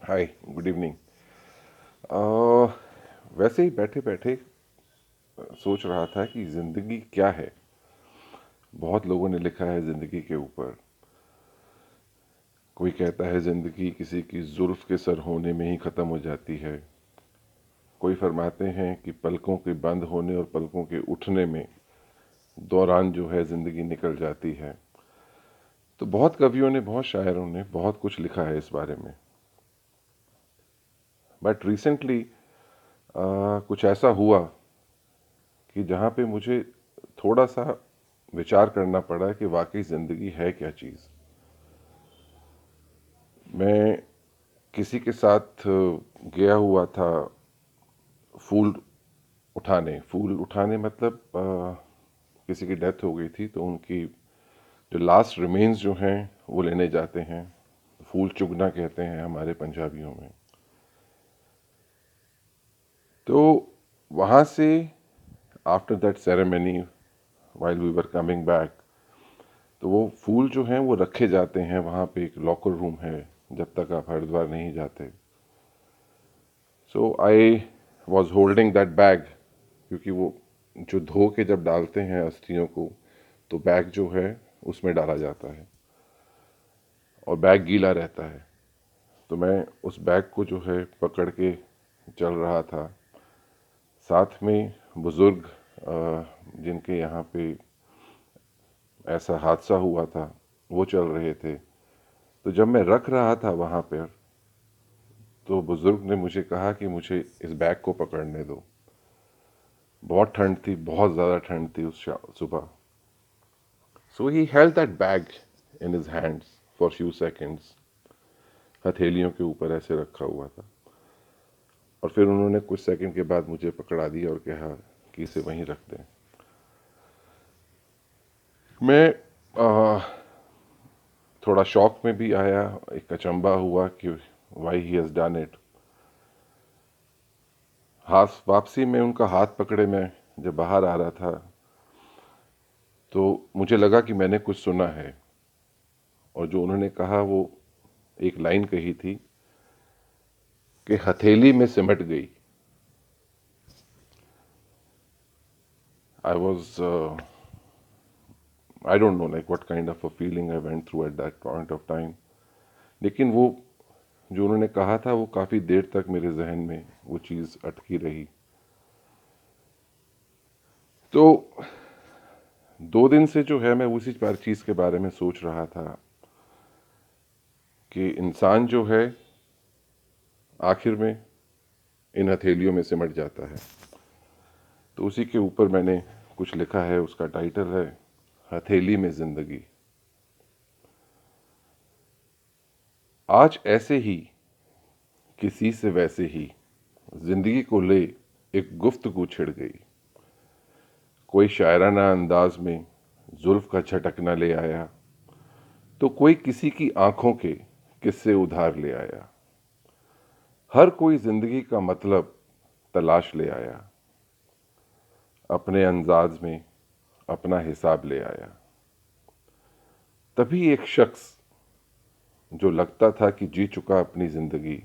हाय, good evening. वैसे ही बैठे बैठे सोच रहा था कि ज़िंदगी क्या है। बहुत लोगों ने लिखा है ज़िंदगी के ऊपर। कोई कहता है ज़िंदगी किसी की जुल्फ़ के सर होने में ही ख़त्म हो जाती है। कोई फरमाते हैं कि पलकों के बंद होने और पलकों के उठने में दौरान जो है ज़िंदगी निकल जाती है। तो बहुत कवियों ने, बहुत शायरों ने बहुत कुछ लिखा है इस बारे में। बट रिसेंटली कुछ ऐसा हुआ कि जहाँ पे मुझे थोड़ा सा विचार करना पड़ा कि वाकई ज़िंदगी है क्या चीज़। मैं किसी के साथ गया हुआ था फूल फूल उठाने मतलब किसी की डेथ हो गई थी तो उनकी जो लास्ट रिमेन्स जो हैं वो लेने जाते हैं। फूल चुगना कहते हैं हमारे पंजाबियों में। तो वहाँ से after that ceremony while we were coming back, तो वो फूल जो हैं वो रखे जाते हैं। वहाँ पे एक लॉकर रूम है जब तक आप हरिद्वार नहीं जाते। So I was holding that bag, क्योंकि वो जो धो के जब डालते हैं अस्थियों को तो बैग जो है उसमें डाला जाता है और बैग गीला रहता है। तो मैं उस बैग को जो है पकड़ के चल रहा था। साथ में बुज़ुर्ग जिनके यहाँ पे ऐसा हादसा हुआ था वो चल रहे थे। तो जब मैं रख रहा था वहाँ पर तो बुज़ुर्ग ने मुझे कहा कि मुझे इस बैग को पकड़ने दो। बहुत ठंड थी, बहुत ज़्यादा ठंड थी उस सुबह। So he held that bag in his hands for few seconds. हथेलियों के ऊपर ऐसे रखा हुआ था और फिर उन्होंने कुछ सेकंड के बाद मुझे पकड़ा दिया और कहा कि इसे वहीं रख दें। मैं आ, थोड़ा शॉक में भी आया, एक अचंबा हुआ कि why he has done it. हाथ वापसी में उनका हाथ पकड़े मैं जब बाहर आ रहा था तो मुझे लगा कि मैंने कुछ सुना है। और जो उन्होंने कहा वो एक लाइन कही थी कि हथेली में सिमट गई। I was I don't know like what kind of a feeling I went through at that point of time. लेकिन वो जो उन्होंने कहा था वो काफ़ी देर तक मेरे जहन में वो चीज़ अटकी रही। तो 2 दिन से जो है मैं उसी चीज़ के बारे में सोच रहा था कि इंसान जो है आखिर में इन हथेलियों में सिमट जाता है। तो उसी के ऊपर मैंने कुछ लिखा है, उसका टाइटल है हथेली में ज़िंदगी। आज ऐसे ही किसी से वैसे ही ज़िंदगी को ले एक गुफ्तगू छिड़ गई। कोई शायराना अंदाज में जुल्फ का झटकना ले आया तो कोई किसी की आंखों के किस्से उधार ले आया। हर कोई जिंदगी का मतलब तलाश ले आया, अपने अंदाज में अपना हिसाब ले आया। तभी एक शख्स जो लगता था कि जी चुका अपनी जिंदगी,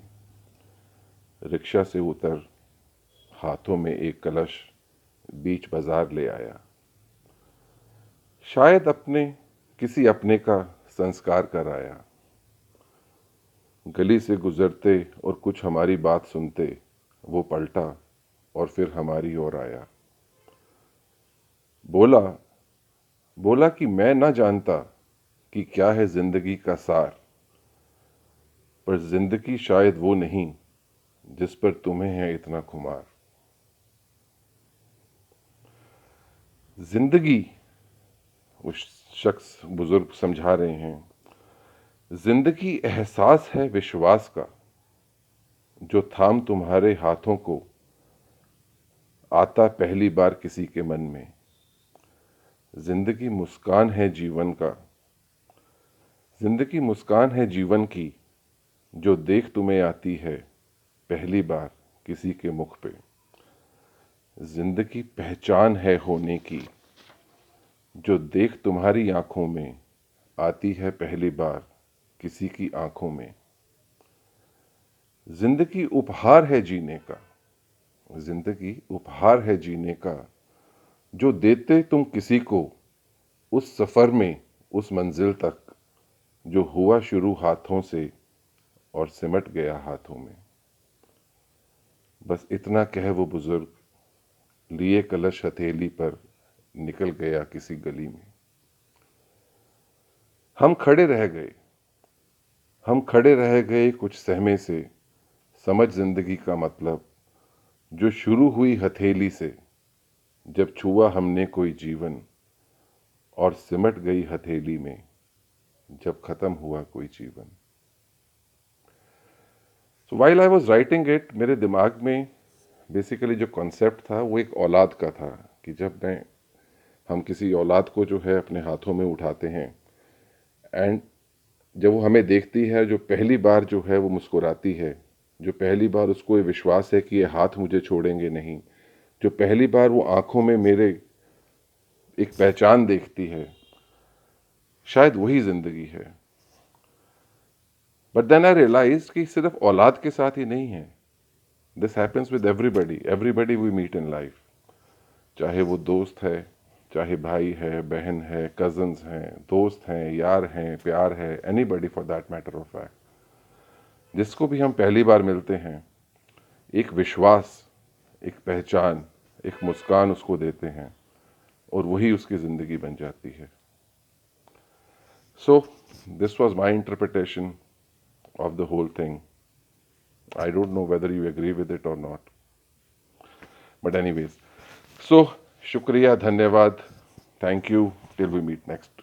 रिक्शा से उतर हाथों में एक कलश बीच बाजार ले आया। शायद अपने किसी अपने का संस्कार कराया। गली से गुजरते और कुछ हमारी बात सुनते वो पलटा और फिर हमारी ओर आया। बोला बोला कि मैं ना जानता कि क्या है जिंदगी का सार, पर जिंदगी शायद वो नहीं जिस पर तुम्हें है इतना खुमार। जिंदगी, वो शख्स बुजुर्ग समझा रहे हैं, जिंदगी एहसास है विश्वास का जो थाम तुम्हारे हाथों को आता पहली बार किसी के मन में। जिंदगी मुस्कान है जीवन का, जिंदगी मुस्कान है जीवन की जो देख तुम्हें आती है पहली बार किसी के मुख पे। जिंदगी पहचान है होने की जो देख तुम्हारी आंखों में आती है पहली बार किसी की आंखों में। जिंदगी उपहार है जीने का, जिंदगी उपहार है जीने का, जो देते तुम किसी को उस सफर में, उस मंजिल तक, जो हुआ शुरू हाथों से और सिमट गया हाथों में। बस इतना कह वो बुजुर्ग लिए कलश हथेली पर निकल गया किसी गली में। हम खड़े रह गए, हम खड़े रह गए कुछ सहमे से, समझ जिंदगी का मतलब, जो शुरू हुई हथेली से, जब छुआ हमने कोई जीवन, और सिमट गई हथेली में जब खत्म हुआ कोई जीवन। सो while I was writing it, मेरे दिमाग में बेसिकली जो कॉन्सेप्ट था वो एक औलाद का था, कि जब हम किसी औलाद को जो है अपने हाथों में उठाते हैं, एंड जब वो हमें देखती है, जो पहली बार जो है वो मुस्कुराती है, जो पहली बार उसको ये विश्वास है कि ये हाथ मुझे छोड़ेंगे नहीं, जो पहली बार वो आंखों में मेरे एक पहचान देखती है, शायद वही जिंदगी है। बट देन आई रियलाइज कि सिर्फ औलाद के साथ ही नहीं है, this happens with everybody, everybody we meet in life. चाहे वो दोस्त है, चाहे भाई है, बहन है, कजन्स हैं, दोस्त हैं, यार हैं, प्यार है, anybody for that matter of fact, जिसको भी हम पहली बार मिलते हैं, एक विश्वास, एक पहचान, एक मुस्कान उसको देते हैं, और वही उसकी ज़िंदगी बन जाती है। So this was my interpretation of the whole thing. I don't know whether you agree with it or not. But anyways, so shukriya, dhanyawad, thank you, till we meet next.